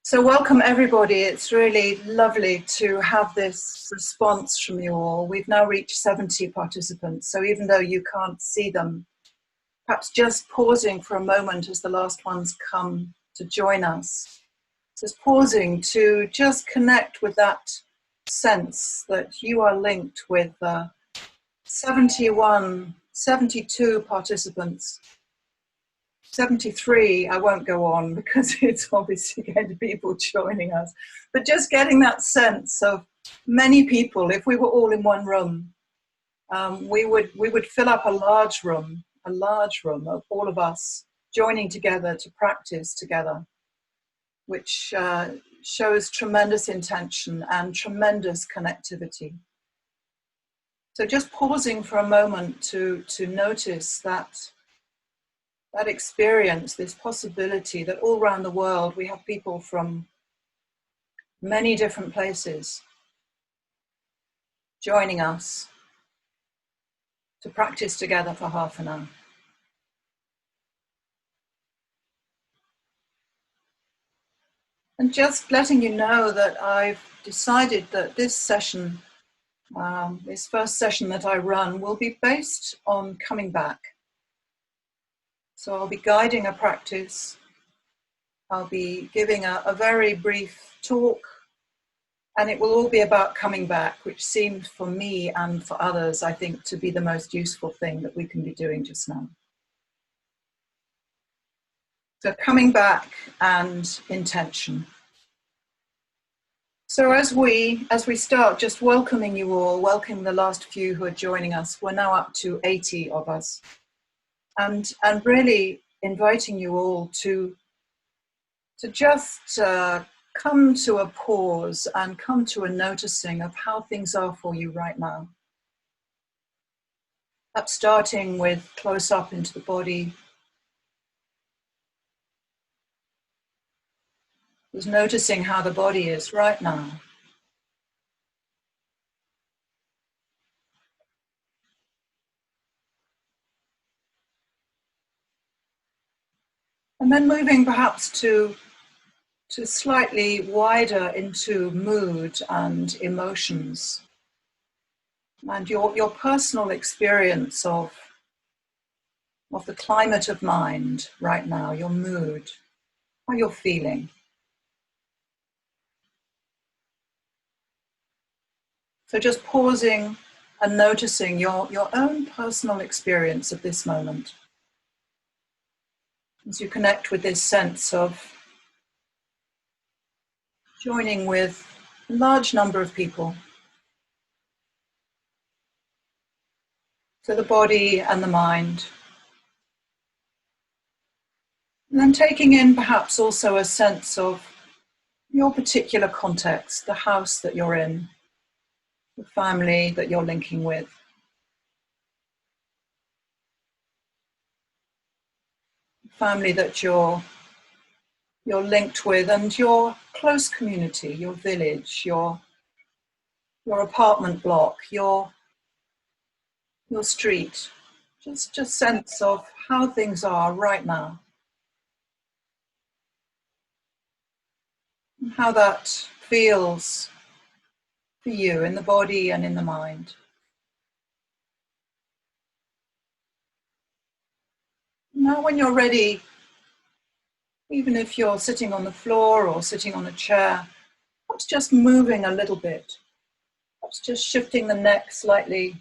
So welcome everybody. It's really lovely to have this response from you all. We've now reached 70 participants. So even though you can't see them, perhaps just pausing for a moment as the last ones come to join us. Just pausing to just connect with that sense that you are linked with 71, 72 participants. 73, I won't go on because it's obviously going to be people joining us, but just getting that sense of many people. If we were all in one room, we would fill up a large room of all of us joining together to practice together, which shows tremendous intention and tremendous connectivity. So just pausing for a moment to notice that experience, this possibility that all around the world we have people from many different places joining us to practice together for half an hour. And just letting you know that I've decided that this session, this first session that I run, will be based on coming back. So I'll be guiding a practice. I'll be giving a very brief talk, and it will all be about coming back, which seemed for me and for others, I think, to be the most useful thing that we can be doing just now. So coming back and intention. So as we start, just welcoming you all, welcoming the last few who are joining us. We're now up to 80 of us. And really inviting you all to just come to a pause and come to a noticing of how things are for you right now. Perhaps starting with close up into the body. Just noticing how the body is right now. And then moving perhaps to slightly wider into mood and emotions. And your personal experience of the climate of mind right now, your mood, how you're feeling. So just pausing and noticing your own personal experience of this moment. As you connect with this sense of joining with a large number of people. So the body and the mind. And then taking in perhaps also a sense of your particular context, the house that you're in, the family that you're linking with. The family that you're linked with, and your close community, your village, your apartment block, your street. Just sense of how things are right now. And how that feels for you in the body and in the mind. Now when you're ready, even if you're sitting on the floor or sitting on a chair, perhaps just moving a little bit, perhaps just shifting the neck slightly,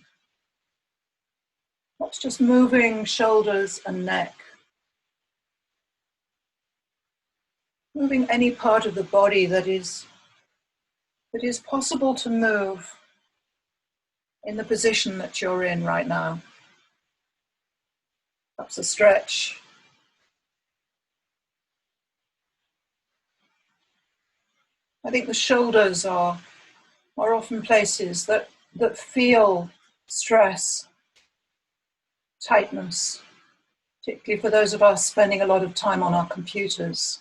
perhaps just moving shoulders and neck, moving any part of the body that is possible to move in the position that you're in right now. Perhaps a stretch. I think the shoulders are often places that feel stress, tightness, particularly for those of us spending a lot of time on our computers.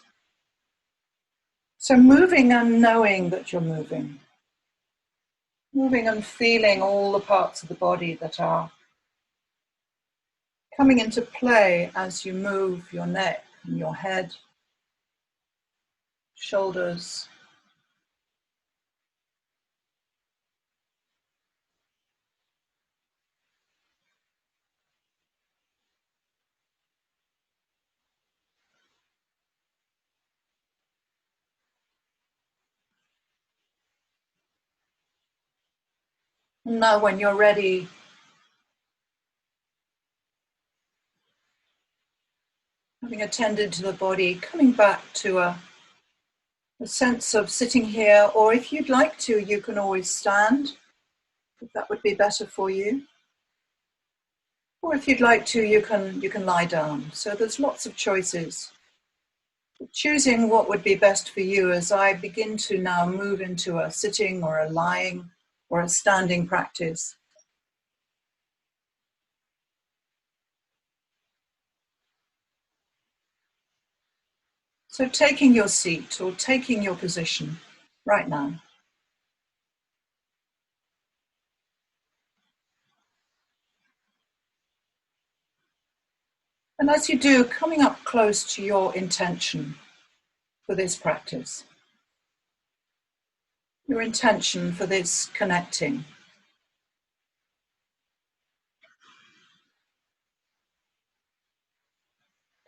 So moving and knowing that you're moving. Moving and feeling all the parts of the body that are coming into play as you move your neck and your head. shoulders, and now when you're ready, having attended to the body, coming back to a sense of sitting here, or if you'd like to, you can always stand, if that would be better for you. Or if you'd like to, you can lie down. So there's lots of choices. Choosing what would be best for you as I begin to now move into a sitting or a lying or a standing practice. So taking your seat or taking your position right now. And as you do, coming up close to your intention for this practice, your intention for this connecting.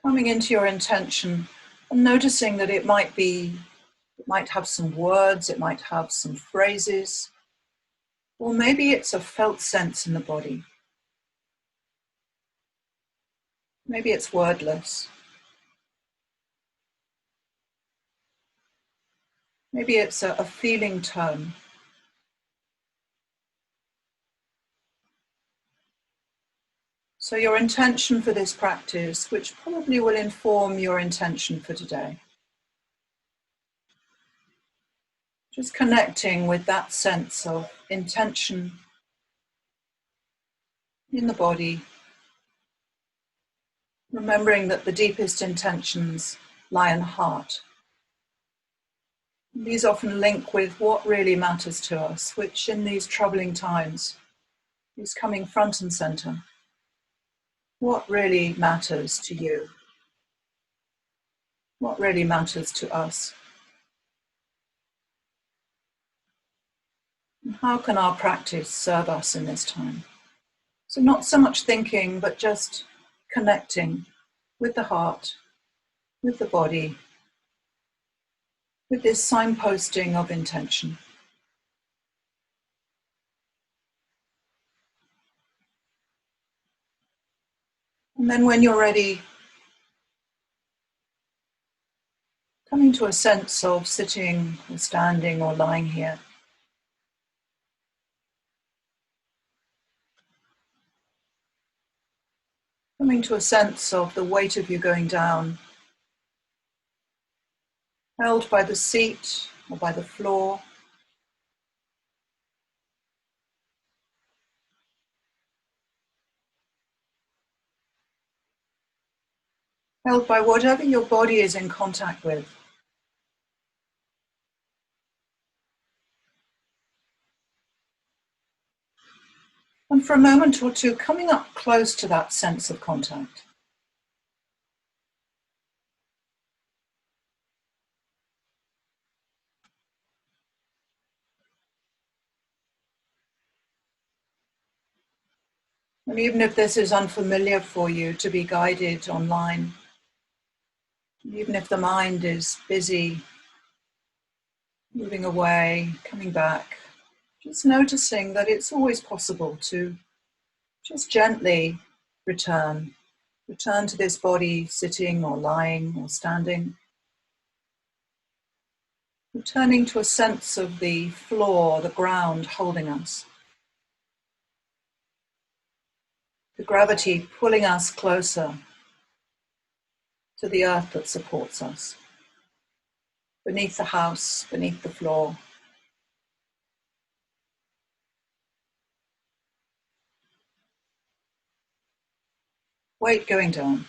Coming into your intention and noticing that it might have some words, it might have some phrases, or maybe it's a felt sense in the body. Maybe it's wordless. Maybe it's a feeling tone. So your intention for this practice, which probably will inform your intention for today. Just connecting with that sense of intention in the body, remembering that the deepest intentions lie in the heart. These often link with what really matters to us, which in these troubling times is coming front and center. What really matters to you? What really matters to us? And how can our practice serve us in this time? So not so much thinking, but just connecting with the heart, with the body, with this signposting of intention. And then when you're ready, coming to a sense of sitting or standing or lying here. Coming to a sense of the weight of you going down, held by the seat or by the floor. Held by whatever your body is in contact with. And for a moment or two, coming up close to that sense of contact. And even if this is unfamiliar for you to be guided online, even if the mind is busy, moving away, coming back, just noticing that it's always possible to just gently return to this body sitting or lying or standing, returning to a sense of the floor, the ground holding us, the gravity pulling us closer to the earth that supports us, beneath the house, beneath the floor. Weight going down.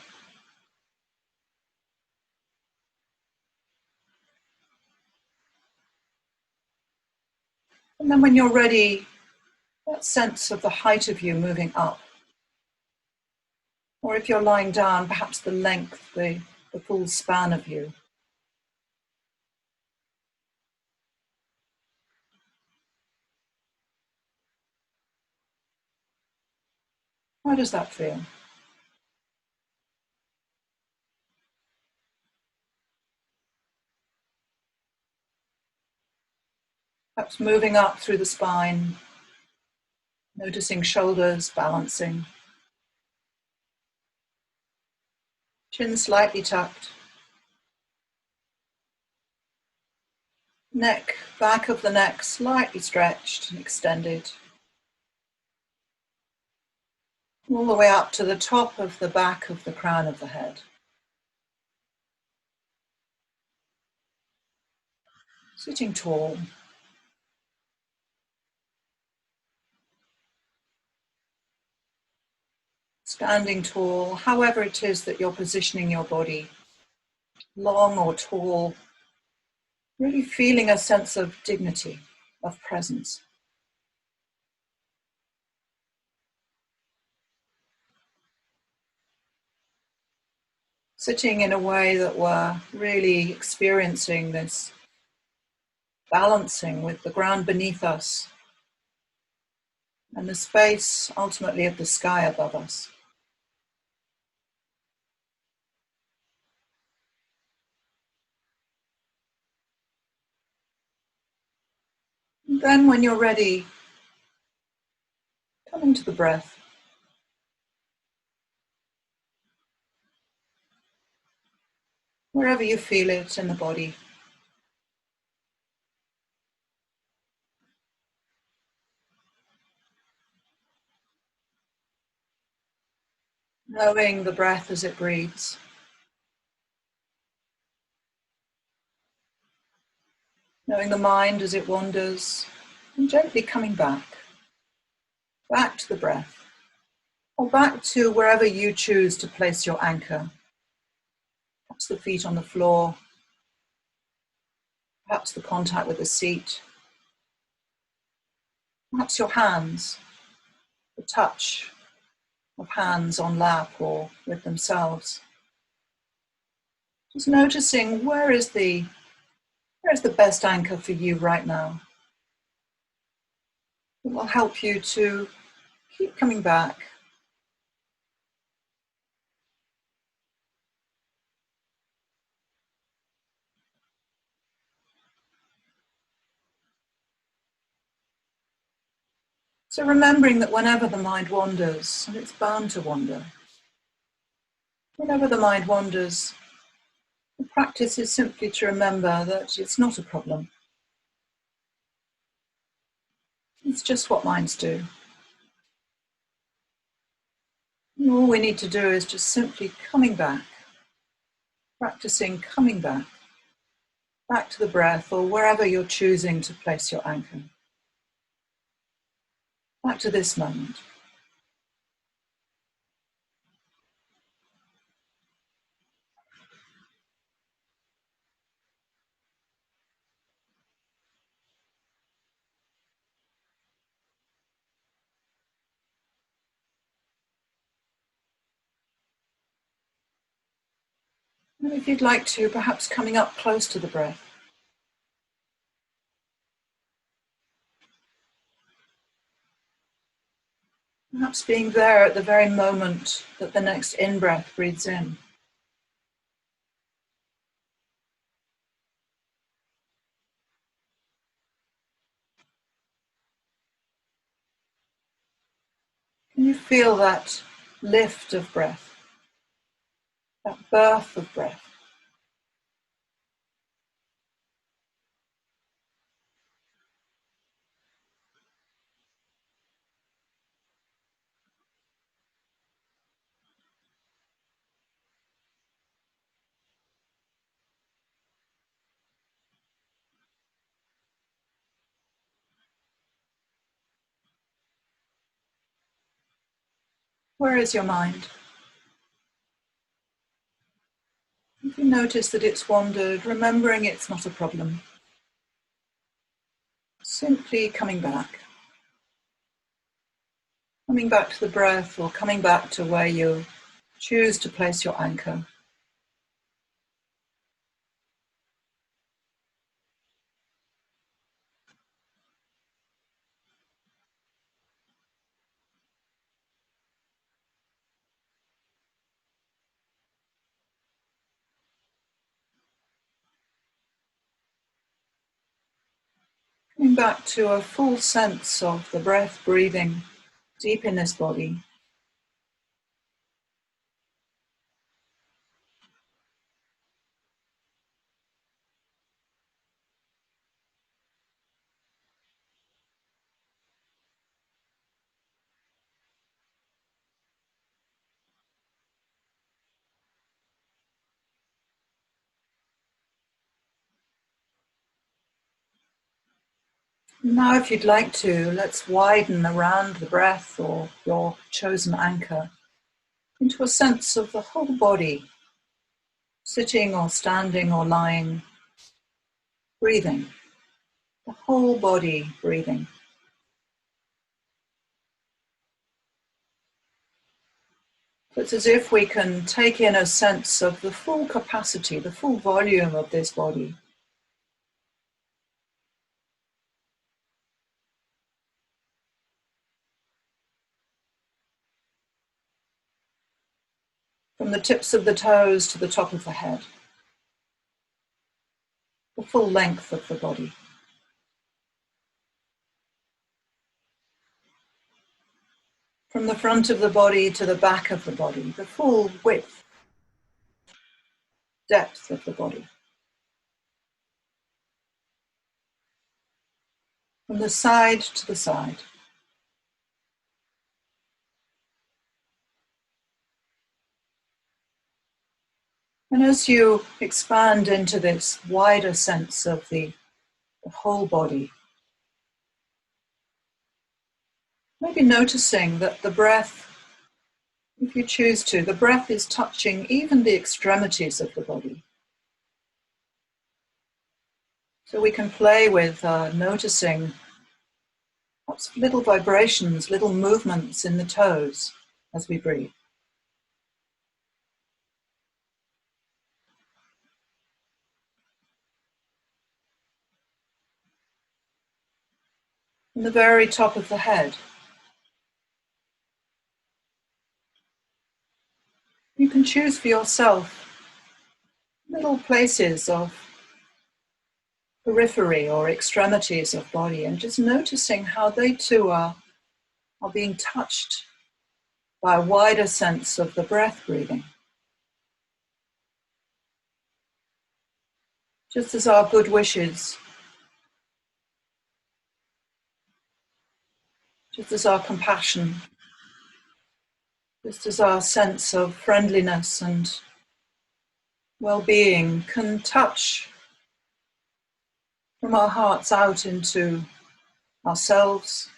And then when you're ready, that sense of the height of you moving up. Or if you're lying down, perhaps the length, the full span of you. How does that feel? Perhaps moving up through the spine, noticing shoulders balancing, chin slightly tucked, neck, back of the neck slightly stretched and extended, all the way up to the top of the back of the crown of the head. Sitting tall, standing tall, however it is that you're positioning your body, long or tall, really feeling a sense of dignity, of presence. Sitting in a way that we're really experiencing this balancing with the ground beneath us and the space ultimately of the sky above us. And then when you're ready, come into the breath. Wherever you feel it in the body. Knowing the breath as it breathes. Knowing the mind as it wanders, and gently coming back to the breath, or back to wherever you choose to place your anchor. Perhaps the feet on the floor, perhaps the contact with the seat, perhaps your hands, the touch of hands on lap or with themselves. Just noticing where is the best anchor for you right now. It will help you to keep coming back. So remembering that whenever the mind wanders, and it's bound to wander, whenever the mind wanders, the practice is simply to remember that it's not a problem. It's just what minds do. And all we need to do is just simply coming back, practicing coming back to the breath or wherever you're choosing to place your anchor. Back to this moment. And if you'd like to, perhaps coming up close to the breath. Perhaps being there at the very moment that the next in-breath breathes in. Can you feel that lift of breath, that birth of breath? Where is your mind? If you notice that it's wandered, remembering it's not a problem, simply coming back to the breath or coming back to where you choose to place your anchor. Coming back to a full sense of the breath breathing deep in this body. Now, if you'd like to, let's widen around the breath or your chosen anchor into a sense of the whole body, sitting or standing or lying, breathing, the whole body breathing. It's as if we can take in a sense of the full capacity, the full volume of this body. From the tips of the toes to the top of the head, the full length of the body. From the front of the body to the back of the body, the full width, depth of the body. From the side to the side. And as you expand into this wider sense of the whole body, maybe noticing that the breath, if you choose to, the breath is touching even the extremities of the body. So we can play with noticing perhaps little vibrations, little movements in the toes as we breathe. From the very top of the head, you can choose for yourself little places of periphery or extremities of body and just noticing how they too are being touched by a wider sense of the breath breathing. Just as our good wishes, just as our compassion, just as our sense of friendliness and well-being can touch from our hearts out into ourselves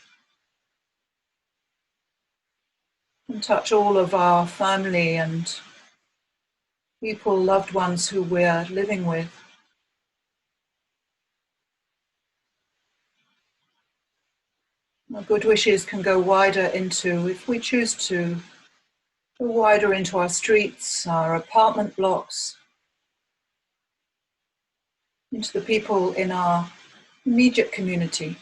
and touch all of our family and people, loved ones who we're living with. Our good wishes can go wider into, if we choose to, go wider into our streets, our apartment blocks, into the people in our immediate community.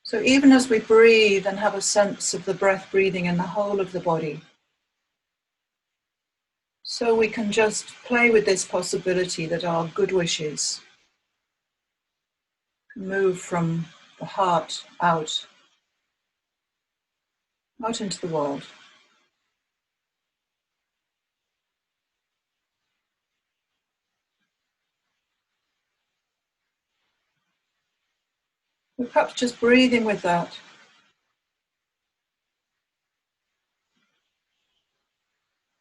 So even as we breathe and have a sense of the breath breathing in the whole of the body, so we can just play with this possibility that our good wishes can move from the heart out into the world. We're perhaps just breathing with that.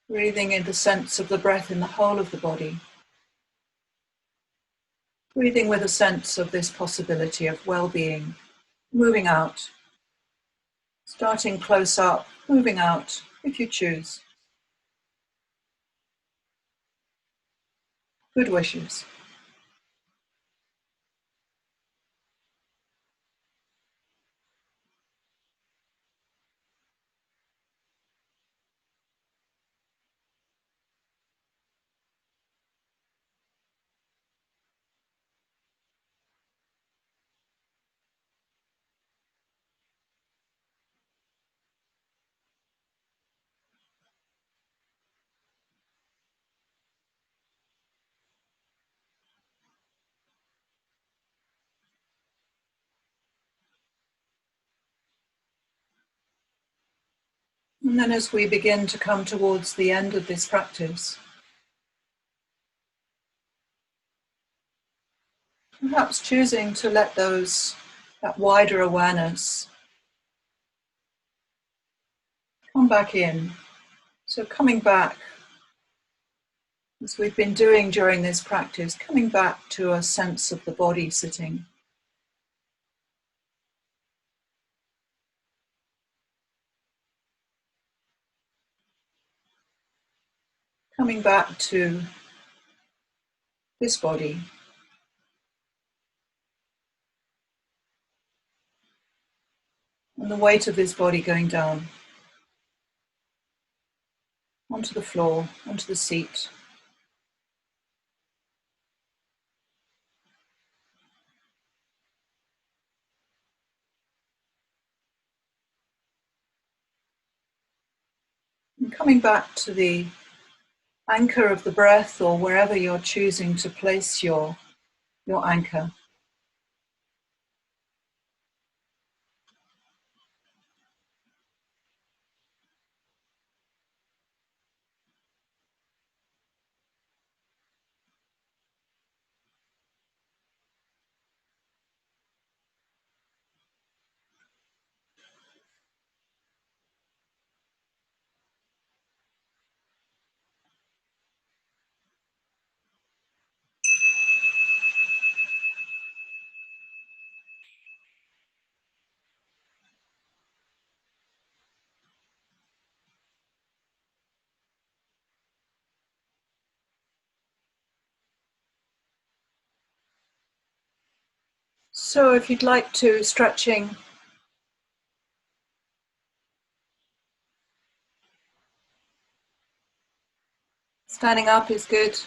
Breathing in the sense of the breath in the whole of the body. Breathing with a sense of this possibility of well-being, moving out, starting close up, moving out, if you choose. Good wishes. And then as we begin to come towards the end of this practice, perhaps choosing to let that wider awareness come back in. So coming back, as we've been doing during this practice, coming back to a sense of the body sitting. Coming back to this body. And the weight of this body going down onto the floor, onto the seat. And coming back to the anchor of the breath, or wherever you're choosing to place your anchor. So if you'd like to, stretching, standing up is good.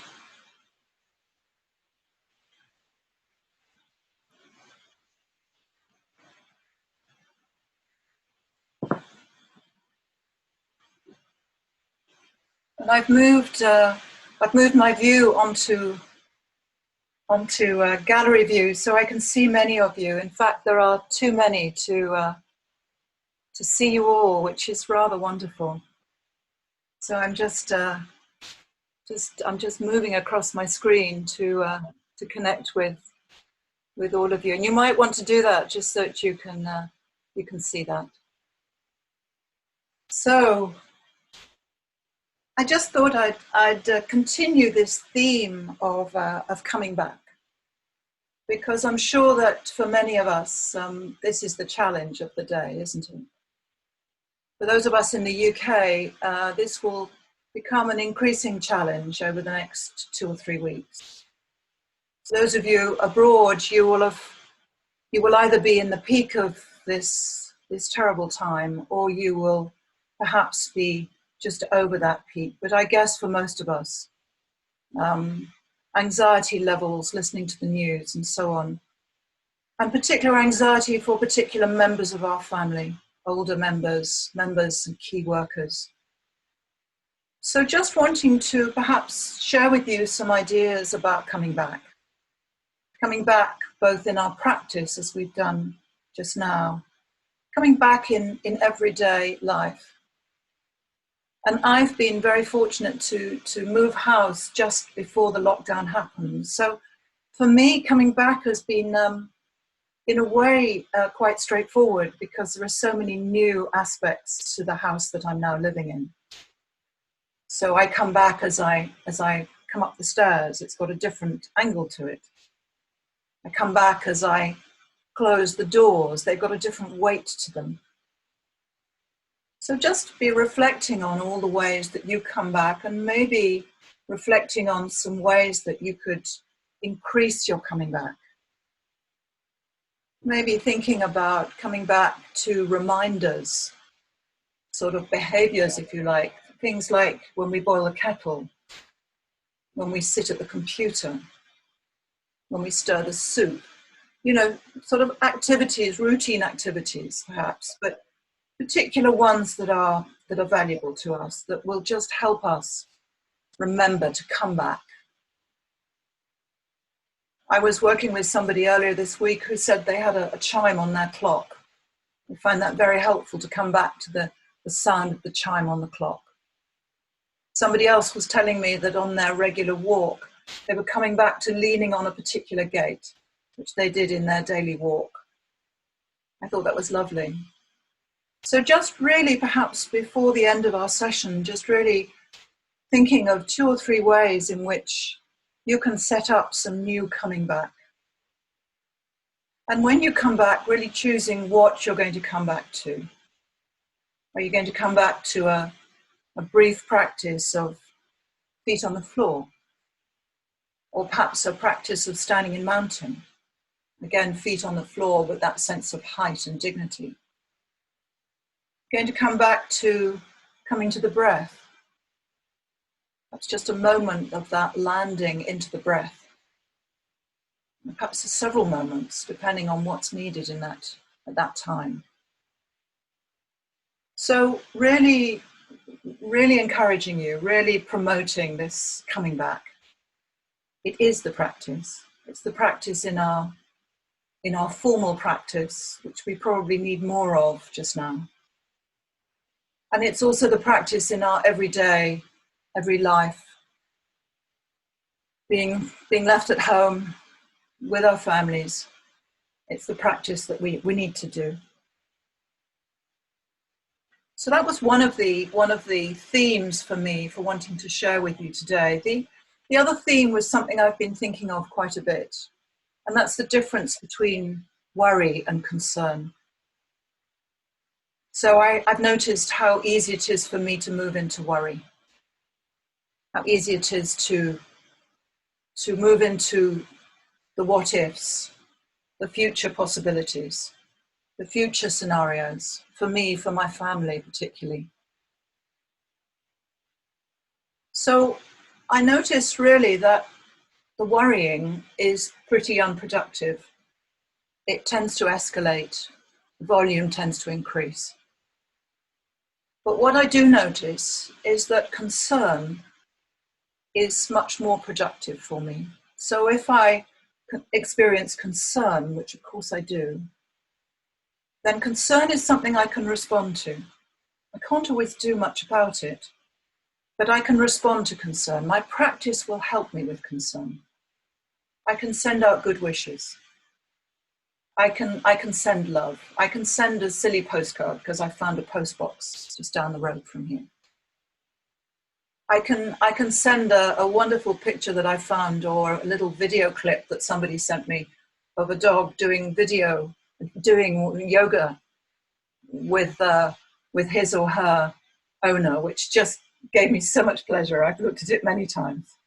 And I've moved my view onto gallery view, so I can see many of you. In fact, there are too many to see you all, which is rather wonderful. So I'm just moving across my screen to connect with all of you, and you might want to do that just so that you can see that. So I just thought I'd continue this theme of coming back, because I'm sure that for many of us, this is the challenge of the day, isn't it? For those of us in the UK, this will become an increasing challenge over the next 2 or 3 weeks. Those of you abroad, you will either be in the peak of this terrible time, or you will perhaps be just over that peak. But I guess for most of us, anxiety levels, listening to the news and so on, and particular anxiety for particular members of our family, older members and key workers. So just wanting to perhaps share with you some ideas about coming back both in our practice, as we've done just now, coming back in everyday life. And I've been very fortunate to move house just before the lockdown happened. So for me, coming back has been, in a way, quite straightforward, because there are so many new aspects to the house that I'm now living in. So I come back as I come up the stairs. It's got a different angle to it. I come back as I close the doors. They've got a different weight to them. So just be reflecting on all the ways that you come back, and maybe reflecting on some ways that you could increase your coming back. Maybe thinking about coming back to reminders, sort of behaviors, if you like. Things like when we boil a kettle, when we sit at the computer, when we stir the soup. You know, sort of activities, routine activities perhaps, but particular ones that are valuable to us, that will just help us remember to come back. I was working with somebody earlier this week who said they had a chime on their clock. I find that very helpful, to come back to the sound of the chime on the clock. Somebody else was telling me that on their regular walk, they were coming back to leaning on a particular gate, which they did in their daily walk. I thought that was lovely. So just really, perhaps before the end of our session, just really thinking of 2 or 3 ways in which you can set up some new coming back. And when you come back, really choosing what you're going to come back to. Are you going to come back to a brief practice of feet on the floor? Or perhaps a practice of standing in mountain? Again, feet on the floor with that sense of height and dignity. Going to come back to coming to the breath. That's just a moment of that landing into the breath. And perhaps several moments, depending on what's needed in that at that time. So really, really encouraging you, really promoting this coming back. It is the practice. It's the practice in our formal practice, which we probably need more of just now. And it's also the practice in our everyday, every life. Being left at home with our families. It's the practice that we need to do. So that was one of the themes for me for wanting to share with you today. The other theme was something I've been thinking of quite a bit, and that's the difference between worry and concern. So I've noticed how easy it is for me to move into worry, how easy it is to move into the what ifs, the future possibilities, the future scenarios, for me, for my family particularly. So I noticed really that the worrying is pretty unproductive. It tends to escalate, the volume tends to increase. But what I do notice is that concern is much more productive for me. So if I experience concern, which of course I do, then concern is something I can respond to. I can't always do much about it, but I can respond to concern. My practice will help me with concern. I can send out good wishes. I can send love. I can send a silly postcard because I found a post box just down the road from here. I can send a wonderful picture that I found, or a little video clip that somebody sent me of a dog doing yoga with his or her owner, which just gave me so much pleasure. I've looked at it many times.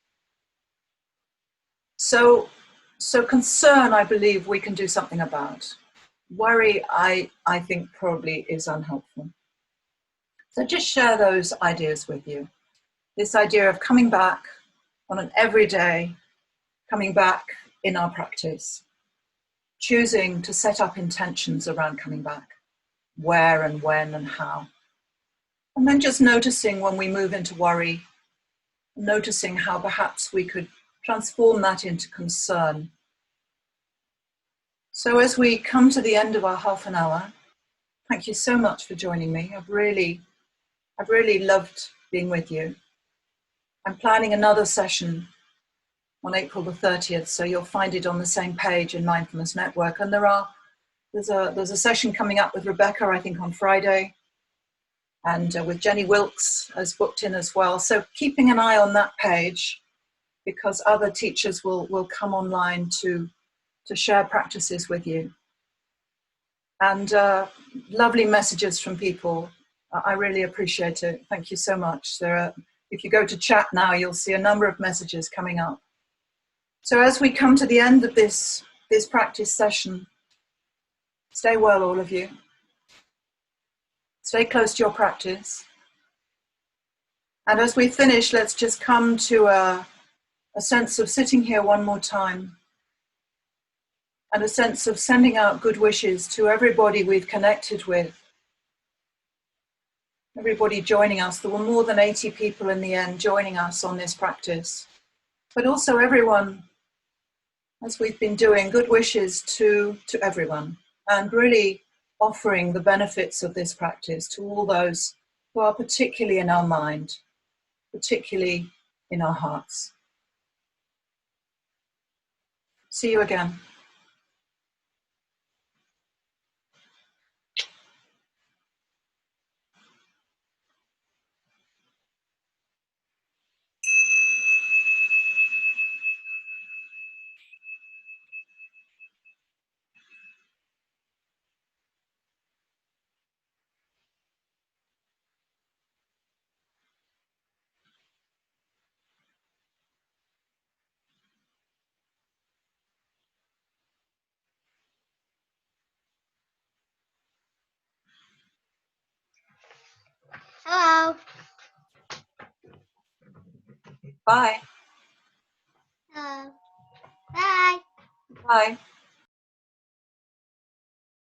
So concern, I believe we can do something about. Worry, I think probably is unhelpful. So just share those ideas with you. This idea of coming back on an everyday, coming back in our practice, choosing to set up intentions around coming back, where and when and how. And then just noticing when we move into worry, noticing how perhaps we could transform that into concern. So as we come to the end of our half an hour, thank you so much for joining me. I've really loved being with you. I'm planning another session on April the 30th, so you'll find it on the same page in Mindfulness Network. And there's a session coming up with Rebecca, I think on Friday, and with Jenny Wilkes as booked in as well. So keeping an eye on that page, because other teachers will come online to share practices with you. And lovely messages from people. I really appreciate it. Thank you so much. If you go to chat now, you'll see a number of messages coming up. So as we come to the end of this practice session, stay well, all of you. Stay close to your practice. And as we finish, let's just come to a sense of sitting here one more time, and a sense of sending out good wishes to everybody we've connected with. Everybody joining us. There were more than 80 people in the end joining us on this practice. But also everyone, as we've been doing, good wishes to everyone, and really offering the benefits of this practice to all those well, particularly in our mind, particularly in our hearts. See you again. Hello. Bye. Hello. Bye. Bye.